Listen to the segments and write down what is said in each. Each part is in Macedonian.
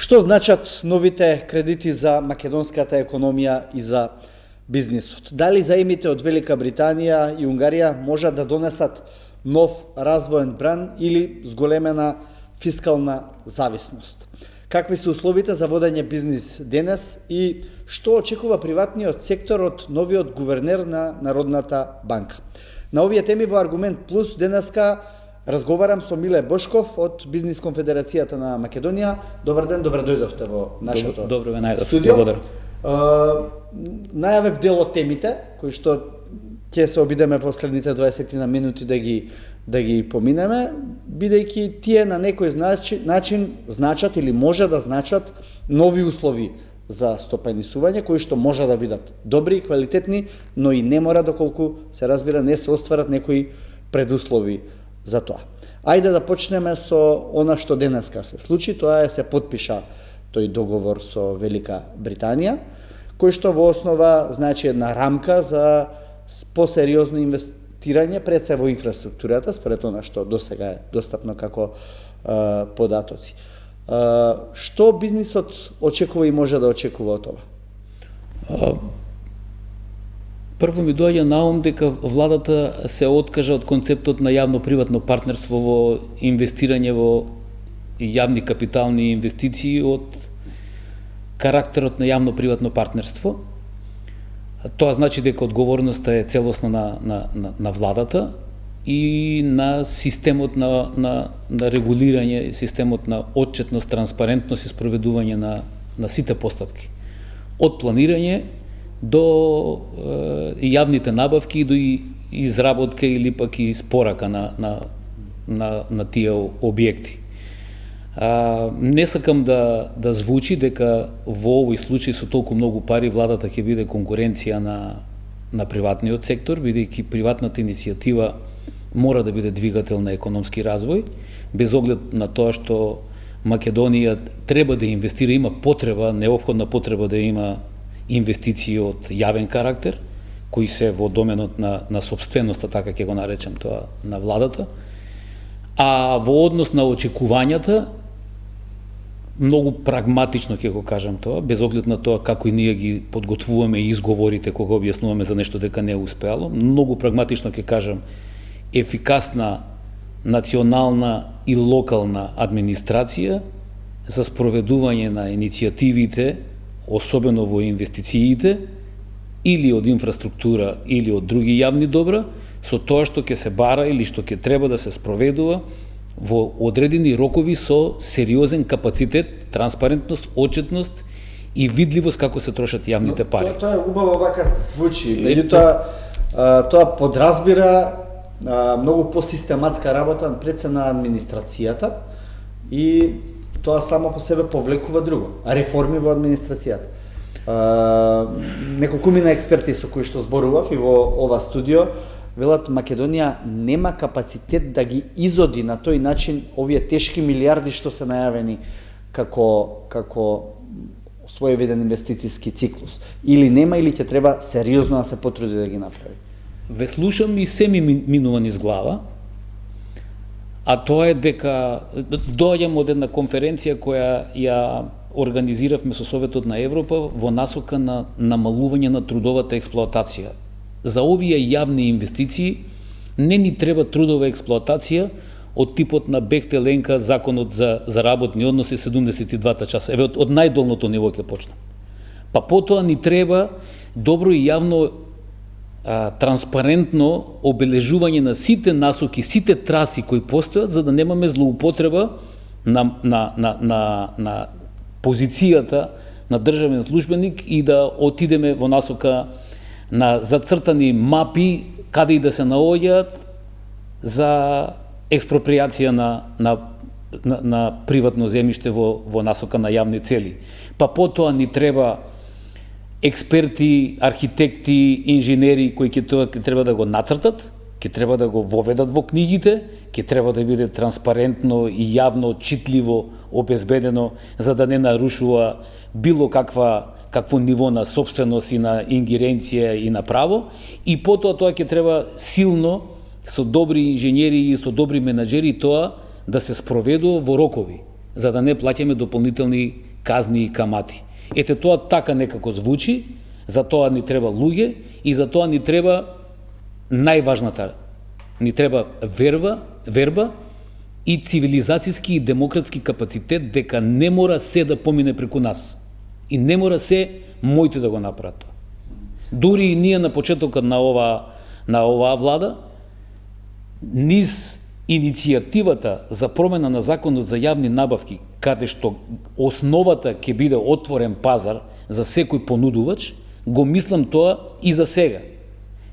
Што значат новите кредити за македонската економија и за бизнисот? Дали заемите од Велика Британија и Унгарија можат да донесат нов развоен бран или зголемена фискална зависност? Какви се условите за водење бизнис денес и што очекува приватниот сектор од новиот гувернер на Народната банка? На овие теми во Аргумент Плюс денеска разговарам со Миле Бошков од Бизнис конфедерацијата на Македонија. Добар ден, добре дојдовте во нашето Добро ве најдов. студио. Благодарам. Најавев дел од темите кои што ќе се обидеме во следните 20 на минути да ги поминеме, бидејќи тие на некој начин значат или може да значат нови услови за стопанисување, кои што може да бидат добри и квалитетни, но и не мора, доколку се разбира не се остварат некои предуслови за тоа. Ајде да почнеме со она што денеска се случи, тоа е се потпиша тој договор со Велика Британија, кој што во основа значи една рамка за посериозно инвестирање пред се во инфраструктурата, според она што досега е достапно како податоци. Што бизнисот очекува и може да очекува од тоа? Прво ми доаѓа на ум дека владата се откажа од концептот на јавно-приватно партнерство во инвестирање во јавни капитални инвестиции од карактерот на јавно-приватно партнерство. Тоа значи дека одговорноста е целосно на владата и на системот на регулирање, системот на отчетност, транспарентност и спроведување на сите постапки. Од планирање до јавните набавки и до изработка или пак и испорака на тие објекти. Не сакам да звучи дека во овој случај со толку многу пари владата ќе биде конкуренција на приватниот сектор, бидејќи приватната иницијатива мора да биде двигател на економски развој, без оглед на тоа што Македонија треба да инвестира, има потреба, неопходна потреба да има инвестиции од јавен карактер, кои се во доменот на собственоста, така ќе го наречам тоа, на владата. А во однос на очекувањата, многу прагматично ќе го кажам тоа, без оглед на тоа како и ние ги подготвуваме изговорите кога објаснуваме за нешто дека не е успеало, многу прагматично ќе кажам ефикасна национална и локална администрација за спроведување на иницијативите, особено во инвестициите, или од инфраструктура, или од други јавни добра, со тоа што ќе се бара или што ќе треба да се спроведува во одредени рокови со сериозен капацитет, транспарентност, отчетност и видливост како се трошат јавните пари. Тоа е убаво вака звучи, меѓутоа тоа подразбира многу посистематска работа пред се на администрацијата и тоа само по себе повлекува друго, реформи во администрацијата. Неколкумина експерти со кои што зборував и во ова студио велат Македонија нема капацитет да ги изоди на тој начин овие тешки милиарди што се најавени како своевиден инвестициски циклус. Или нема, или ќе треба сериозно да се потруди да ги направи. Ве слушам и се ми минува низ глава, а тоа е дека доаѓам од една конференција која ја организиравме со Советот на Европа во насока на намалување на трудовата експлоатација. За овие јавни инвестиции не ни треба трудова експлоатација од типот на Бехтеленка, законот за работни односи 72 часа. Еве од најдолното ниво ќе почнам. Па потоа ни треба добро и јавно транспарентно обележување на сите насоки, сите траси кои постојат, за да немаме злоупотреба на позицијата на државен службеник и да отидеме во насока на зацртани мапи каде и да се наоѓаат за експроприација на приватно земјиште во насока на јавни цели. Па потоа ни треба експерти, архитекти, инженери кои ќе треба да го нацртат, ќе треба да го воведат во книгите, ќе треба да биде транспарентно и јавно читливо обезбедено за да не нарушува било какво ниво на собственост и на ингеренција и на право, и потоа тоа ќе треба силно со добри инженери и со добри менаџери тоа да се спроведува во рокови, за да не плаќаме дополнителни казни и камати. Ете тоа така некако звучи, за тоа ни треба луѓе и за тоа ни треба најважната, ни треба верба и цивилизацијски и демократски капацитет дека не мора се да помине преку нас. И не мора се моите да го направат тоа. Дури и ние на почетокот на оваа влада, низ иницијативата за промена на законот за јавни набавки, каде што основата ќе биде отворен пазар за секој понудувач, го мислам тоа и за сега.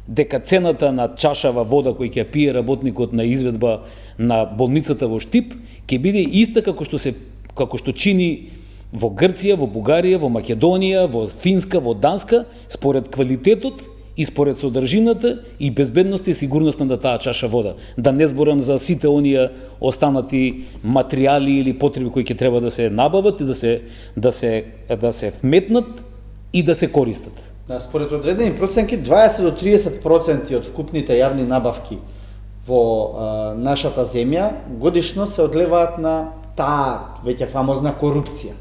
Дека цената на чашава вода кој ќе пие работникот на изведба на болницата во Штип ќе биде иста како што чини во Грција, во Бугарија, во Македонија, во Финска, во Данска, според квалитетот и според содржината и безбедноста и сигурноста на таа чаша вода. Да не зборам за сите оние останати материјали или потреби кои ќе треба да се набават и да се вметнат и да се користат. Да, според одредени проценки, 20 до 30% од вкупните јавни набавки во нашата земја годишно се одлеваат на таа веќе фамозна корупција.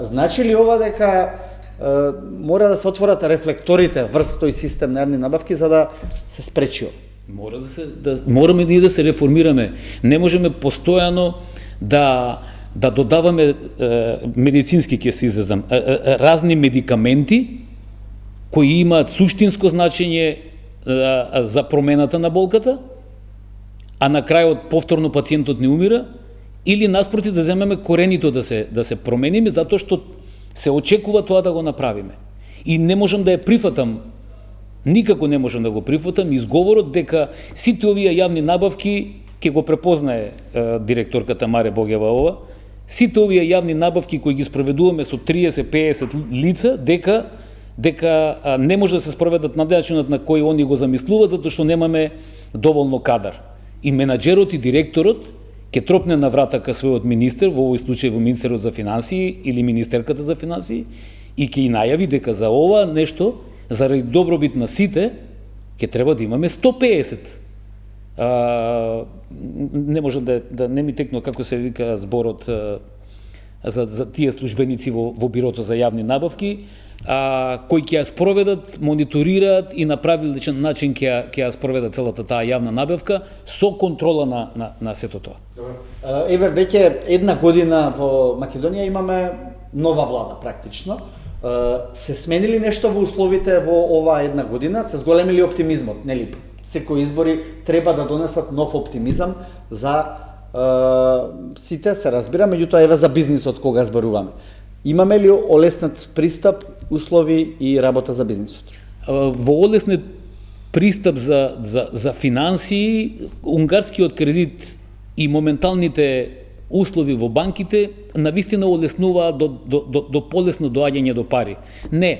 Значи ли ова дека мора да се отворат рефлекторите врз тој систем на јавни набавки за да се спречи? Мораме ние да се реформираме. Не можеме постојано да додаваме медицински, ќе се изразам, разни медикаменти кои имаат суштинско значење за промената на болката, а на крајот повторно пациентот не умира, или наспроти да земеме корените да се промениме, затоа што се очекува тоа да го направиме. И не можам да ја прифатам, никако не можам да го прифатам изговорот дека сите овие јавни набавки, ќе го препознае директорката Маре Богева ова, сите овие јавни набавки кои ги спроведуваме со 30-50 лица, дека не може да се спроведат на начинот на кој они го замислуваат, затоа што немаме доволно кадар. И менаџерот и директорот ќе тропне на врата ка својот министер, во овој случај во министерот за финансии или министерката за финансии, и ќе најави дека за ова нешто, заради добробит на сите, ќе треба да имаме 150. Не може да не ми текно како се вика зборот за тие службеници во бирото за јавни набавки, кои ќе ја спроведат, мониторираат и на правилен начин ќе ја спроведат целата таа јавна набавка со контрола на сето тоа. Еве, веќе една година во Македонија имаме нова влада практично. Се сменили нешто во условите во оваа една година? Се зголеми ли оптимизмот? Нели, секои избори треба да донесат нов оптимизам за сите, се разбира, меѓутоа еве за бизнисот кога зборуваме. Имаме ли олеснет пристап, услови и работа за бизнисот? Во олеснет пристап за финансии, унгарскиот кредит и моменталните услови во банките навистина олеснуваат до полесно доаѓање до пари. Не,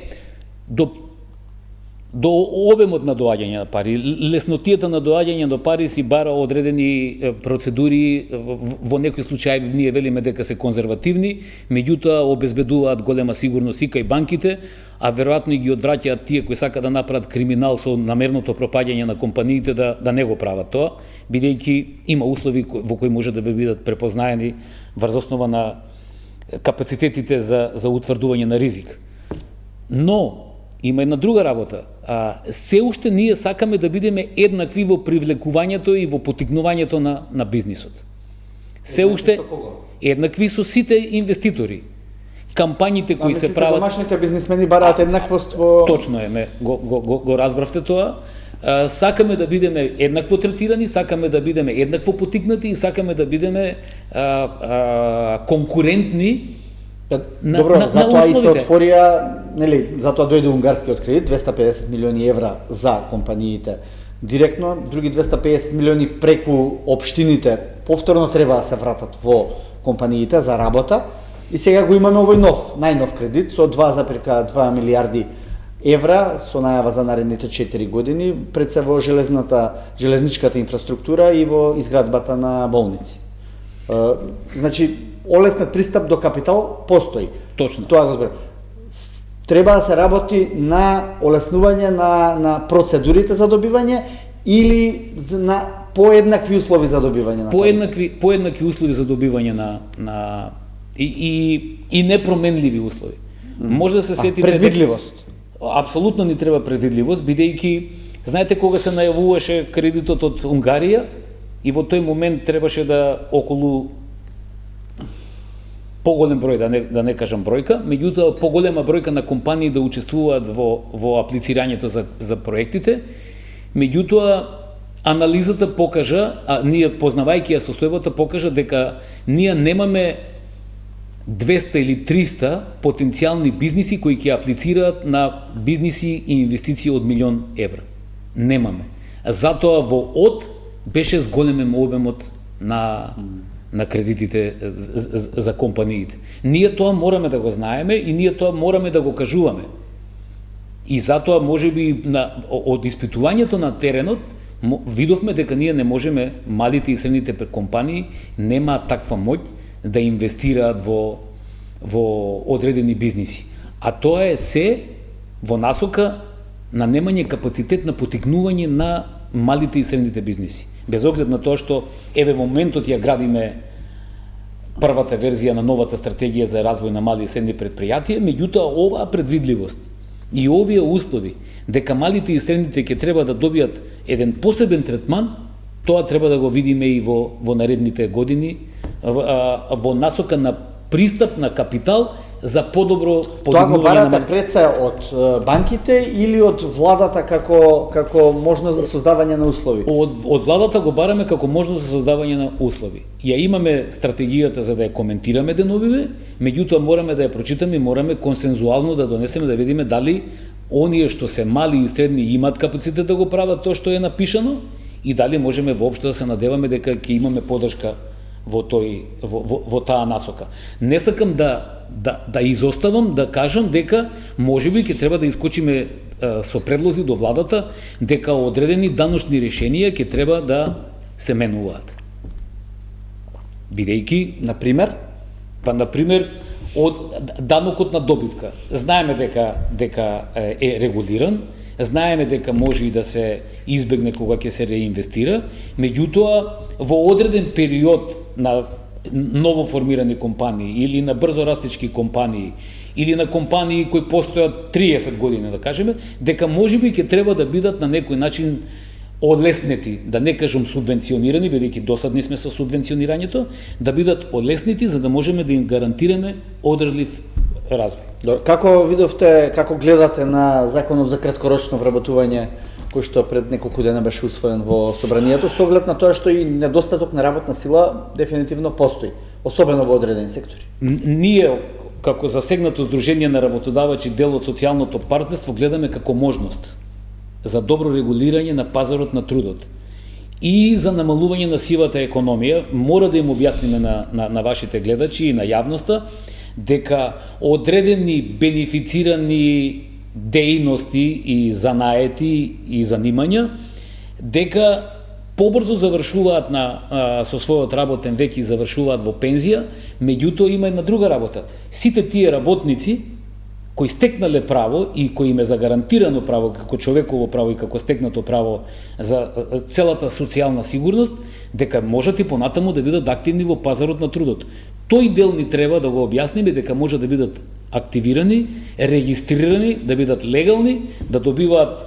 до обемот на доаѓање на пари. Леснотијата на доаѓање до пари си бара одредени процедури, во некои случаи ние велиме дека се конзервативни, меѓутоа обезбедуваат голема сигурност и кај банките, а веројатно и ги одвраќаат тие кои сака да направат криминал со намерното пропаѓање на компаниите да не го прават тоа, бидејќи има услови во кои може да бидат препознаени врз основа на капацитетите за утврдување на ризик. Но има една друга работа. Се уште ние сакаме да бидеме еднакви во привлекувањето и во поттикнувањето на бизнисот. Се уште еднакви со сите инвеститори. Кампањите кои се прават... Домашните бизнисмени бараат еднаквост во... Точно е, го разбравте тоа. Сакаме да бидеме еднакво третирани, сакаме да бидеме еднакво поттикнати и сакаме да бидеме конкурентни. Добро, затоа и се отворија, нели, затоа дојде унгарскиот кредит, 250 милиони евра за компаниите директно, други 250 милиони преку општините повторно треба да се вратат во компаниите за работа. И сега го имаме овој најнов кредит со 2,2 милиарди евра со најава за наредните 4 години, пред се во железничката инфраструктура и во изградбата на болници. Значи, олеснет пристап до капитал постои. Точно. Тоа го зборам. Треба да се работи на олеснување на процедурите за добивање или на поеднакви услови за добивање на поеднакви услови за добивање на и непроменливи услови. Може да се сетите предвидливост. Апсолутно ни треба предвидливост, бидејќи знаете кога се најавуваше кредитот од Унгарија и во тој момент требаше да околу поголем број, да не кажам бројка, меѓутоа поголема бројка на компании да учествуваат во аплицирањето за проектите. Меѓутоа анализата покажа, а ние познавајќи ја состојбата покажа дека ние немаме 200 или 300 потенцијални бизниси кои ќе аплицираат на бизниси и инвестиции од €1.000.000. Немаме. Затоа во ОД беше зголемен обемот на кредитите за компаниите. Ние тоа мораме да го знаеме и ние тоа мораме да го кажуваме. И затоа можеби од испитувањето на теренот видовме дека ние не можеме, малите и средните компании немаат таква моќ да инвестираат во одредени бизниси. А тоа е се во насока на немање капацитет на потикнување на малите и средните бизниси. Без оглед на тоа што еве моментот ја градиме првата верзија на новата стратегија за развој на мали и средни предпријатија, меѓутоа оваа предвидливост и овие услови дека малите и средните ќе треба да добијат еден посебен третман, тоа треба да го видиме и во наредните години во насока на пристап на капитал за подобро подигнување. Тоа го барате пред се од банките или од владата како можност за создавање на услови? Од владата го бараме како можност за создавање на услови. Ја имаме стратегијата за да ја коментираме деновиве, меѓутоа мораме да ја прочитаме и мораме консензуално да донесеме да видиме дали оние што се мали и средни имаат капацитет да го прават тоа што е напишано и дали можеме воопшто да се надеваме дека ќе имаме поддршка во таа насока. Не сакам да изоставам, да кажам дека можеби ќе треба да искочиме со предлози до владата дека одредени даночни решенија ќе треба да се менуваат. Бидејќи, например, од данокот на добивка. Знаеме дека е регулиран, знаеме дека може и да се избегне кога ќе се реинвестира, меѓутоа во одреден период на ново формирани компании или на брзо растички компании или на компании кои постојат 30 години, да кажеме, дека можеби ќе треба да бидат на некој начин олеснети, да не кажам субвенционирани, бидејќи досадни сме со субвенционирањето, да бидат олеснети за да можеме да им гарантираме одржлив развој. Како гледате на законот за краткорочно вработување кој што пред неколку дена беше усвоен во собранието, со оглед на тоа што и недостаток на работна сила дефинитивно постои, особено во одредени сектори? Ние, како засегнато Сдружение на работодавачи дел од социјалното партнерство, гледаме како можност за добро регулирање на пазарот на трудот и за намалување на сивата економија. Мора да им објасниме на вашите гледачи и на јавноста дека одредени бенефицирани дејности и занаети и занимања дека побрзо завршуваат со својот работен век и завршуваат во пензија, меѓутоа има една друга работа. Сите тие работници кои стекнале право и кои им е загарантирано право како човеково право и како стекнато право за целата социјална сигурност, дека можат и понатаму да бидат активни во пазарот на трудот. Тој дел ни треба да го објасниме дека може да бидат активирани, регистрирани, да бидат легални, да добиваат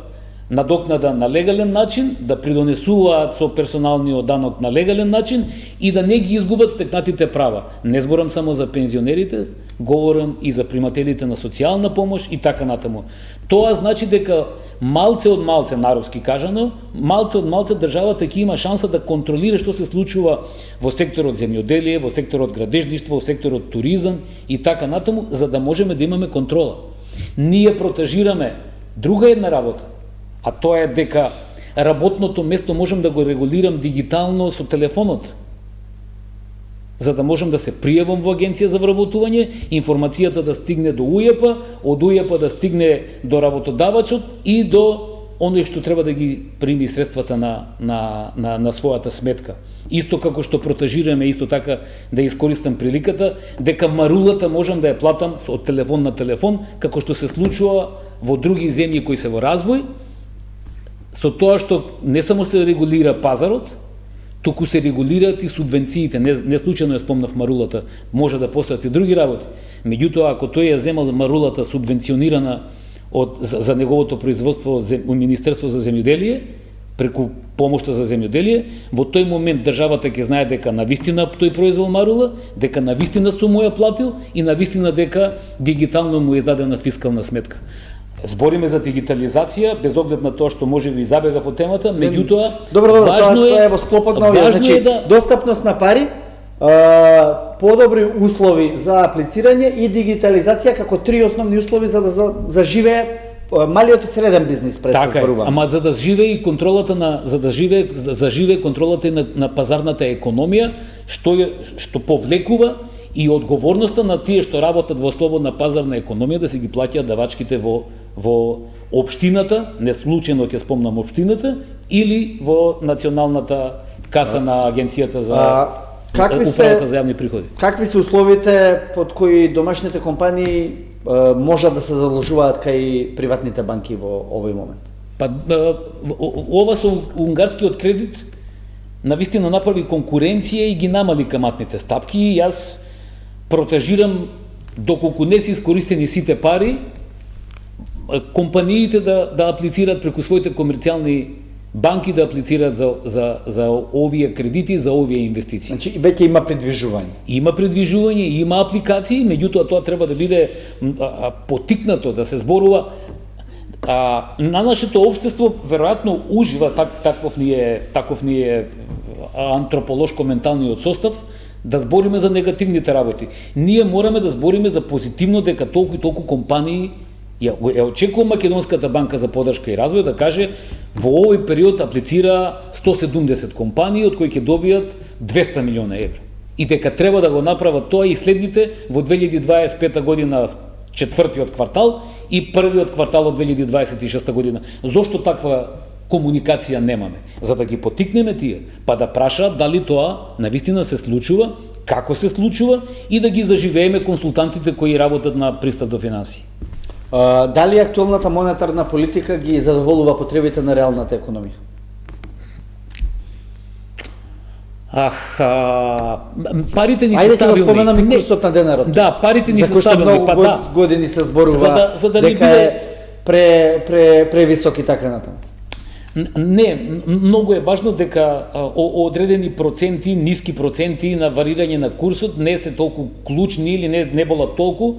надокнада на легален начин, да придонесуваат со персоналниот данок на легален начин и да не ги изгубат стекнатите права. Не зборам само за пензионерите, говорам и за примателите на социјална помош и така натаму. Тоа значи дека малце од малце, народски кажано, малце од малце државата ќе има шанса да контролира што се случува во секторот земјоделие, во секторот градежништво, во секторот туризам и така натаму, за да можеме да имаме контрола. Ние протежираме друга една работа, а тоа е дека работното место можам да го регулирам дигитално со телефонот, за да можам да се пријавам во агенција за вработување, информацијата да стигне до УЈП, од УЈП да стигне до работодавачот и до оној што треба да ги прими средствата на својата сметка. Исто како што протежираме, исто така да искористам приликата, дека марулата можам да ја платам од телефон на телефон, како што се случува во други земји кои се во развој, со тоа што не само се регулира пазарот, туку се регулираат и субвенциите. Не случајно ја спомнав марулата, може да постојат и други работи. Меѓутоа, ако тој ја земал марулата субвенционирана за неговото производство во Министерство за земјоделие, преку помошта за земјоделие, во тој момент државата ќе знае дека навистина тој произвел марула, дека навистина сум му ја платил и навистина дека дигитално му е издадена фискална сметка. Збориме за дигитализација, без оглед на тоа што може би забегав од темата, меѓутоа Добро, важно тоа е во склопот на овие, значи достапност на пари, подобри услови за аплицирање и дигитализација како три основни услови за да заживее малиот и среден бизнис пред така зборувам. Ама за да живее и контролата контролата на пазарната економија, што повлекува и одговорноста на тие што работат во слободна пазарна економија да се ги плаќаат давачките во општината, не случајно ќе спомнам општината, или во националната каса на агенцијата за управата за јавни приходи. Какви се условите под кои домашните компании можат да се заложуваат кај приватните банки во овој момент? Па ова со унгарскиот кредит навистина направи конкуренција и ги намали каматните стапки и јас протежирам доколку не се искористени сите пари, компаниите да аплицираат преку своите комерцијални банки да аплицираат за овие кредити, за овие инвестиции. Значи веќе има придвижување. Има придвижување, има апликации, меѓутоа тоа треба да биде потикнато, да се зборува. На нашето општество веројатно ужива таков ни е антрополошко-менталниот состав, да збориме за негативните работи. Ние мораме да збориме за позитивно дека толку и толку компании ја очекува Македонската банка за поддршка и развој да каже во овој период аплицира 170 компании од кои ќе добијат 200 милиона евра. И дека треба да го направат тоа и следните во 2025 година четвртиот квартал и првиот квартал од 2026 година. Зошто таква комуникација немаме? За да ги потикнеме тие, па да прашаат дали тоа навистина се случува, како се случува и да ги заживееме консултантите кои работат на пристап до финансии. Дали актуелната монетарна политика ги задоволува потребите на реалната економија? Парите ни се стабилни. Ајде ќе го споменам и курсот на денарот. Да, парите ни се стабилни, па да. Години се зборува дека е превисок и така натаму. Не, многу е важно дека одредени проценти, ниски проценти на варирање на курсот не се толку клучни или не болат толку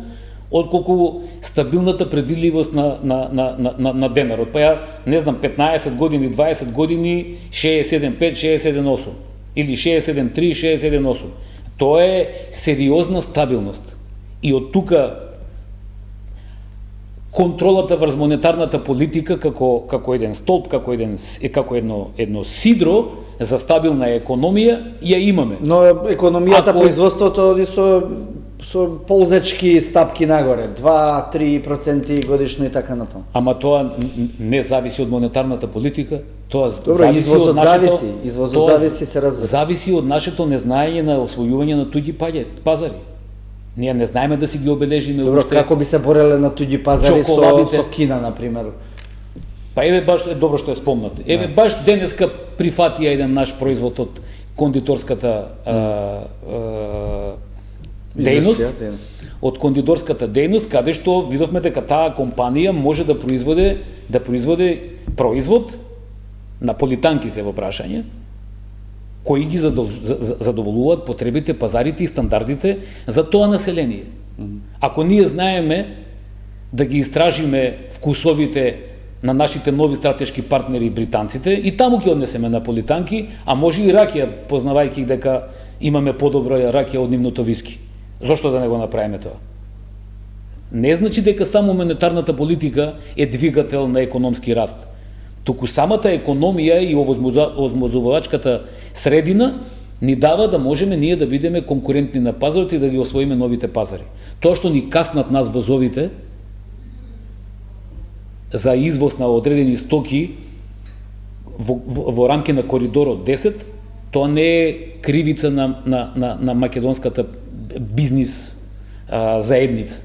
отколку стабилната предвидливост на денарот. Па ја, не знам, 15 години, 20 години, 6,75, 6,78 или 6,73, 6,78. Тоа е сериозна стабилност. И од тука контролата врз монетарната политика како еден столб, како едно сидро за стабилна економија ја имаме. Но економијата, производството со ползечки стапки нагоре, 2-3% годишно и така натаму. Ама тоа не зависи од монетарната политика, тоа зависи од нашето извозот зависи се разбира. Зависи од нашето незнаење на освојување на туѓи пазари. Ние не знаеме да си ги обележиме. Добро, како би се бореле на туѓи пазари со Кина, например? Па еве баш добро што ја спомнавте. Еве баш денеска прифатија еден наш производ од кондиторската дејност, од кондиторската дејност, каде што видовме дека таа компанија може да производи производ на политанки се во прашање, кои ги задоволуваат потребите, пазарите и стандардите за тоа население. Ако ние знаеме да ги истражиме вкусовите на нашите нови стратешки партнери британците, и таму ќе однесеме на политанки, а може и ракија, познавајќи дека имаме подобра ракија од нивното виски. Зошто да не го направиме тоа? Не значи дека само монетарната политика е двигател на економски раст. Туку самата економија и овозможувачката средина ни дава да можеме ние да бидеме конкурентни на пазарот и да ги освоиме новите пазари. Тоа што ни каснат нас возовите за извоз на одредени стоки во рамки на коридорот 10, тоа не е кривица на македонската бизнис заедница,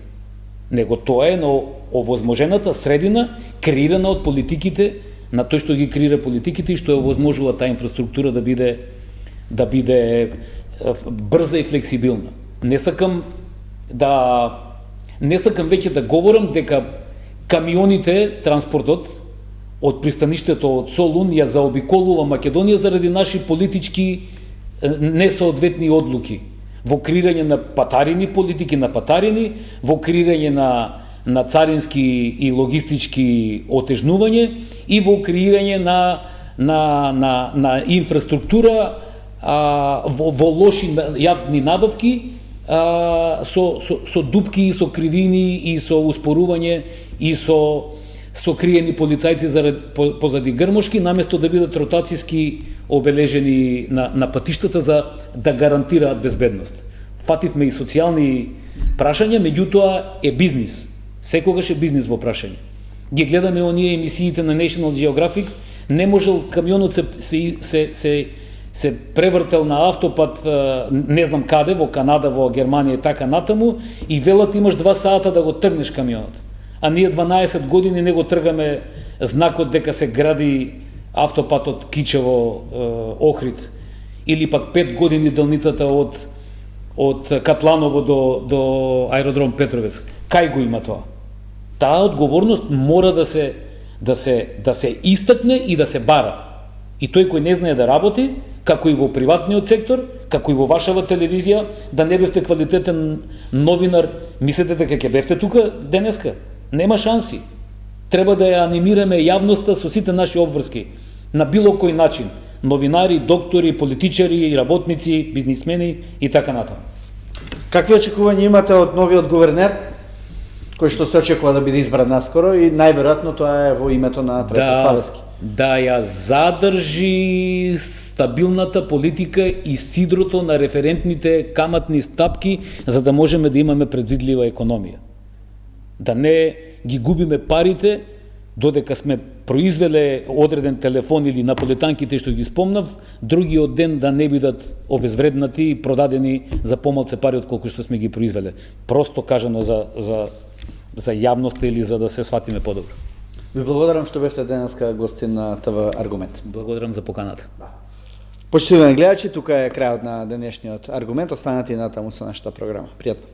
него тоа е на овозможената средина креирана од политиките, на тој што ги креира политиките и што ја овозможува таа инфраструктура да биде да биде брза и флексибилна. Не сакам веќе да говорам дека камионите, транспортот од пристаништето од Солун ја заобиколува Македонија заради наши политички несоодветни одлуки во креирање на патарини, политики на патарини, во креирање на царински и логистички отежнување и во креирање на инфраструктура во лоши јавни набавки со дупки и со кривини и со успорување и со криени полицајци позади грмошки, наместо да бидат ротацијски обележени на патиштата за да гарантираат безбедност. Фативме и социјални прашања, меѓутоа е бизнис. Секогаш е бизнис во прашање. Ги гледаме оние емисиите на National Geographic, не можел камионот се превртел на автопат не знам каде, во Канада, во Германија и така натаму, и велат имаш 2 сата да го тргнеш камионот. А ние 12 години не го тргаме знакот дека се гради автопатот Кичево-Охрид, или пак 5 години делницата од Катланово до аеродром Петровец. Кај го има тоа? Таа одговорност мора да се истакне и да се бара. И тој кој не знае да работи, како и во приватниот сектор, како и во вашава телевизија, да не бевте квалитетен новинар, мислите дека ќе бевте тука денеска? Нема шанси. Треба да ја анимираме јавноста со сите наши обврски, на било кој начин. Новинари, доктори, политичари, работници, бизнисмени и така натаму. Какви очекувања имате од новиот гувернер, кој што се очекува да биде избран наскоро и најверојатно тоа е во името на Трајко Славевски? Да ја задржи стабилната политика и сидрото на референтните каматни стапки, за да можеме да имаме предвидлива економија. Да не ги губиме парите, додека сме произвеле одреден телефон или наполетанките што ги спомнав, другиот ден да не бидат обезвреднати и продадени за помалце пари од колку што сме ги произвеле. Просто кажано за јавноста или за да се сватиме подобро. Ви благодарам што бевте денеска гостин на ТВ Аргумент. Благодарам за поканата. Почитувани гледачи, тука е крајот на денешниот Аргумент. Останете и натаму со нашата програма. Пријатно.